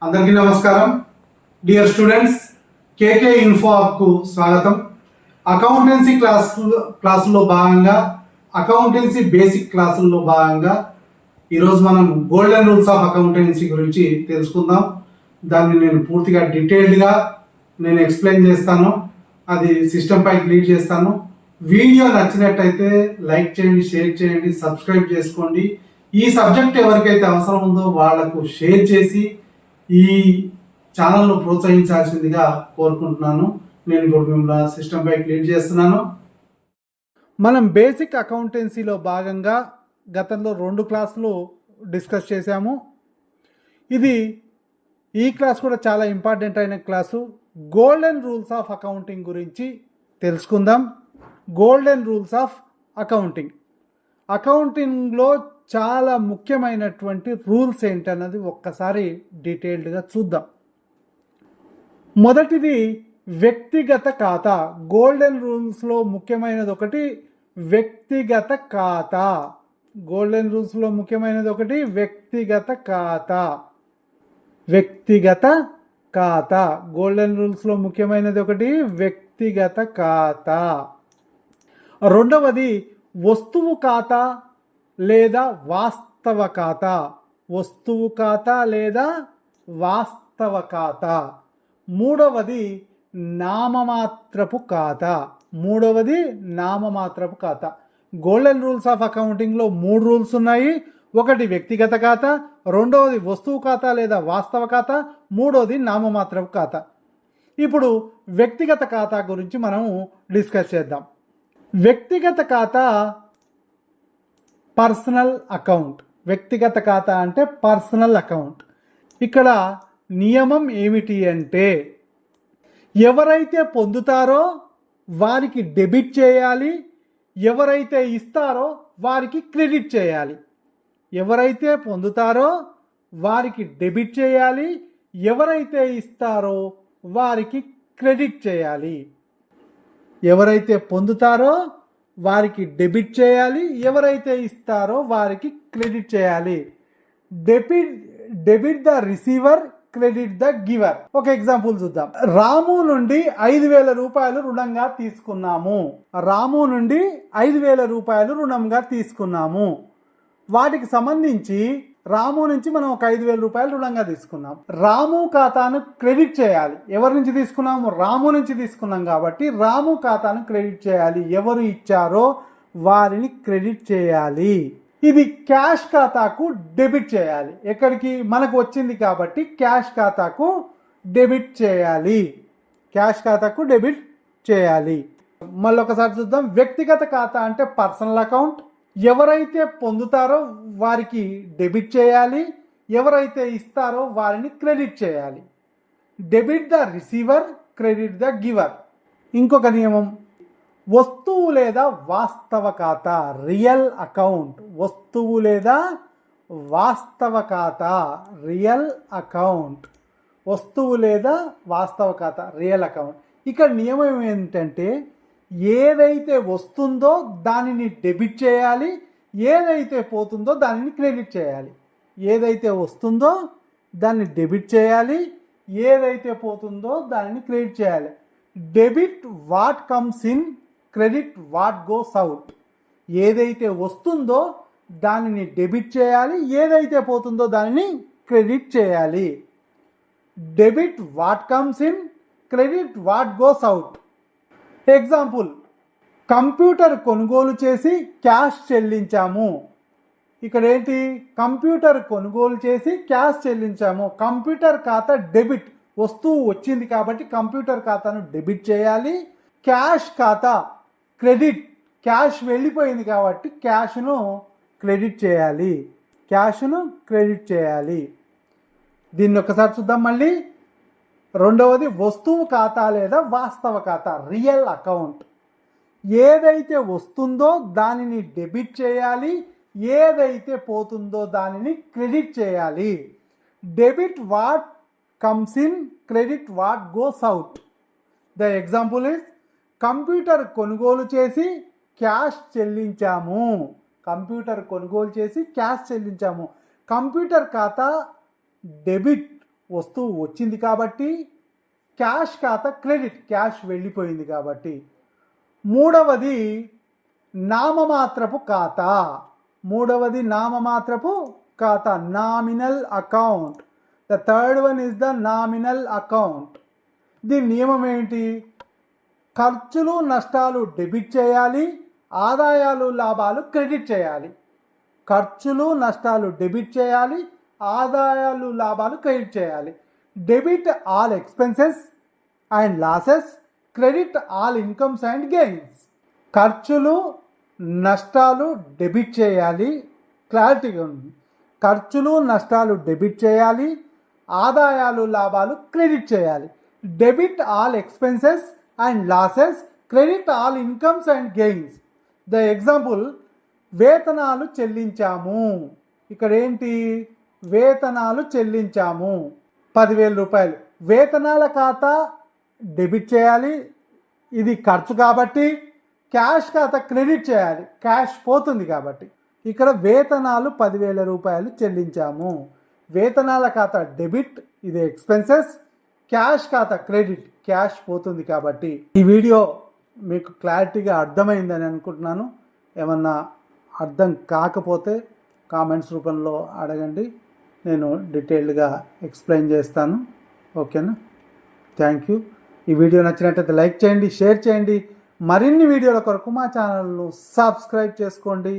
అందరికీ నమస్కారం. Dear students, కేకే info యాప్కు స్వాగతం. అకౌంటెన్సీ క్లాసులో భాగంగా అకౌంటెన్సీ బేసిక్ క్లాసుల్లో భాగంగా ఈరోజు మనం గోల్డెన్ రూల్స్ ఆఫ్ అకౌంటెన్సీ గురించి తెలుసుకుందాం. దాన్ని నేను పూర్తిగా డీటెయిల్డ్గా ఎక్స్ప్లెయిన్ చేస్తాను. అది సిస్టంపై క్లిక్ చేస్తాను. వీడియో నచ్చినట్టయితే లైక్ చేయండి, షేర్ చేయండి, సబ్స్క్రైబ్ చేసుకోండి. ఈ సబ్జెక్ట్ ఎవరికైతే అవసరం ఉందో వాళ్లకు షేర్ చేసి ఈ ఛానల్ను ప్రోత్సహించాల్సిందిగా కోరుకుంటున్నాను. నేను ఇప్పుడు మిమ్మల్ని సిస్టంపై క్లిక్ చేస్తున్నాను. మనం బేసిక్ అకౌంటెన్సీలో భాగంగా గతంలో 2 క్లాసులు డిస్కస్ చేశాము. ఈ క్లాస్ కూడా చాలా ఇంపార్టెంట్ అయిన class. Golden rules of accounting గురించి తెలుసుకుందాం. గోల్డెన్ రూల్స్ ఆఫ్ అకౌంటింగ్లో చాలా ముఖ్యమైనటువంటి రూల్స్ ఏంటన్నది ఒక్కసారి డీటెయిల్డ్గా చూద్దాం. మొదటిది వ్యక్తిగత ఖాతా. గోల్డెన్ రూల్స్లో ముఖ్యమైనది ఒకటి వ్యక్తిగత ఖాతా. గోల్డెన్ రూల్స్లో ముఖ్యమైనది ఒకటి వ్యక్తిగత ఖాతా. వ్యక్తిగత ఖాతా. గోల్డెన్ రూల్స్లో ముఖ్యమైనది ఒకటి వ్యక్తిగత ఖాతా. రెండవది వస్తువు ఖాతా లేదా వాస్తవ ఖాతా. వస్తువు ఖాతా లేదా వాస్తవ ఖాతా. మూడవది నామమాత్రపు ఖాతా. గోల్డెన్ రూల్స్ ఆఫ్ అకౌంటింగ్లో 3 రూల్స్ ఉన్నాయి. ఒకటి వ్యక్తిగత ఖాతా, రెండవది వస్తువు ఖాతా లేదా వాస్తవ ఖాతా, మూడవది నామమాత్రపు ఖాతా. ఇప్పుడు వ్యక్తిగత ఖాతా గురించి మనం డిస్కస్ చేద్దాం. వ్యక్తిగత ఖాతా పర్సనల్ అకౌంట్. వ్యక్తిగత ఖాతా అంటే పర్సనల్ అకౌంట్. ఇక్కడ నియమం ఏమిటి అంటే ఎవరైతే పొందుతారో వారికి డెబిట్ చేయాలి, ఎవరైతే ఇస్తారో వారికి క్రెడిట్ చేయాలి. ఎవరైతే పొందుతారో వారికి డెబిట్ చేయాలి, ఎవరైతే ఇస్తారో వారికి క్రెడిట్ చేయాలి. ఎవరైతే పొందుతారో వారికి డెబిట్ చేయాలి, ఎవరైతే ఇస్తారో వారికి క్రెడిట్ చేయాలి. Debit the receiver, credit the giver. ఒక ఎగ్జాంపుల్ చూద్దాం. రాము నుండి 5,000 రూపాయలు రుణంగా తీసుకున్నాము. వాటికి సంబంధించి రాము నుంచి మనం ఒక 5,000 రూపాయలు రుణంగా తీసుకున్నాం. రాము ఖాతాను క్రెడిట్ చేయాలి. ఎవరి నుంచి తీసుకున్నాము? రాము నుంచి తీసుకున్నాం కాబట్టి రాము ఖాతాను క్రెడిట్ చేయాలి. ఎవరు ఇచ్చారో వారిని క్రెడిట్ చేయాలి. ఇది క్యాష్ ఖాతాకు డెబిట్ చేయాలి. ఎక్కడికి? మనకు వచ్చింది కాబట్టి క్యాష్ ఖాతాకు డెబిట్ చేయాలి. మళ్ళీ ఒకసారి చూద్దాం. వ్యక్తిగత ఖాతా అంటే పర్సనల్ అకౌంట్. ఎవరైతే పొందుతారో వారికి డెబిట్ చేయాలి, ఎవరైతే ఇస్తారో వారిని క్రెడిట్ చేయాలి. Debit the receiver, credit the giver. ఇంకొక నియమం వస్తువు లేదా వాస్తవ ఖాతా. Real account. వస్తువు లేదా వాస్తవ ఖాతా. Real account. వస్తువు లేదా వాస్తవ ఖాతా, రియల్ అకౌంట్. ఇక్కడ నియమం ఏంటంటే ఏదైతే వస్తుందో దానిని డెబిట్ చేయాలి, ఏదైతే పోతుందో దానిని క్రెడిట్ చేయాలి. ఏదైతే వస్తుందో దాన్ని డెబిట్ చేయాలి, ఏదైతే పోతుందో దానిని క్రెడిట్ చేయాలి. Debit what comes in, credit what goes out. ఏదైతే వస్తుందో దానిని డెబిట్ చేయాలి, ఏదైతే పోతుందో దానిని క్రెడిట్ చేయాలి. Debit what comes in, credit what goes out. Example, computer కొనుగోలు చేసి క్యాష్ చెల్లించాము. ఇక్కడ ఏంటి? కంప్యూటర్ కొనుగోలు చేసి క్యాష్ చెల్లించాము. కంప్యూటర్ ఖాతా డెబిట్. వస్తువు వచ్చింది కాబట్టి కంప్యూటర్ ఖాతాను డెబిట్ చేయాలి. క్యాష్ ఖాతా క్రెడిట్. క్యాష్ వెళ్ళిపోయింది కాబట్టి క్యాష్ను క్రెడిట్ చేయాలి. దీన్ని ఒకసారి చూద్దాం మళ్ళీ. రెండవది వస్తువు ఖాతా లేదా వాస్తవ ఖాతా. Real account. ఏదైతే వస్తుందో దానిని డెబిట్ చేయాలి, ఏదైతే పోతుందో దానిని క్రెడిట్ చేయాలి. Debit what comes in, credit what goes out. The example is computer కొనుగోలు చేసి క్యాష్ చెల్లించాము. కంప్యూటర్ ఖాతా డెబిట్. వస్తువు వచ్చింది కాబట్టి, క్యాష్ ఖాతా క్రెడిట్, క్యాష్ వెళ్ళిపోయింది కాబట్టి. మూడవది నామమాత్రపు ఖాతా. మూడవది నామమాత్రపు ఖాతా, nominal account. The third one is the nominal account. దీని నియమం ఏంటి? ఖర్చులు నష్టాలు డెబిట్ చేయాలి, ఆదాయాలు లాభాలు క్రెడిట్ చేయాలి. ఖర్చులు నష్టాలు డెబిట్ చేయాలి, ఆదాయాలు లాభాలు క్రెడిట్ చేయాలి. Debit all expenses and losses, credit all incomes and gains. ఖర్చులు నష్టాలు డెబిట్ చేయాలి, క్లారిటీగా ఉంది. ఖర్చులు నష్టాలు డెబిట్ చేయాలి, ఆదాయాలు లాభాలు క్రెడిట్ చేయాలి. Debit all expenses and losses, credit all incomes and gains. The example, వేతనాలు చెల్లించాము. ఇక్కడ ఏంటి? వేతనాలు చెల్లించాము 10,000 రూపాయలు. వేతనాల ఖాతా డెబిట్ చేయాలి, ఇది ఖర్చు కాబట్టి. క్యాష్ ఖాతా క్రెడిట్ చేయాలి, క్యాష్ పోతుంది కాబట్టి. ఇక్కడ వేతనాలు 10,000 రూపాయలు చెల్లించాము. వేతనాల ఖాతా డెబిట్, ఇది ఎక్స్పెన్సెస్. క్యాష్ ఖాతా క్రెడిట్, క్యాష్ పోతుంది కాబట్టి. ఈ వీడియో మీకు క్లారిటీగా అర్థమైందని అనుకుంటున్నాను. ఏమన్నా అర్థం కాకపోతే కామెంట్స్ రూపంలో అడగండి, నేను డీటెయిల్డ్గా ఎక్స్ప్లెయిన్ చేస్తాను. ఓకేనా? Thank you. ఈ వీడియో నచ్చినట్లయితే లైక్ చేయండి, షేర్ చేయండి. మరిన్ని వీడియోల కొరకు మా ఛానల్ను సబ్స్క్రైబ్ చేసుకోండి.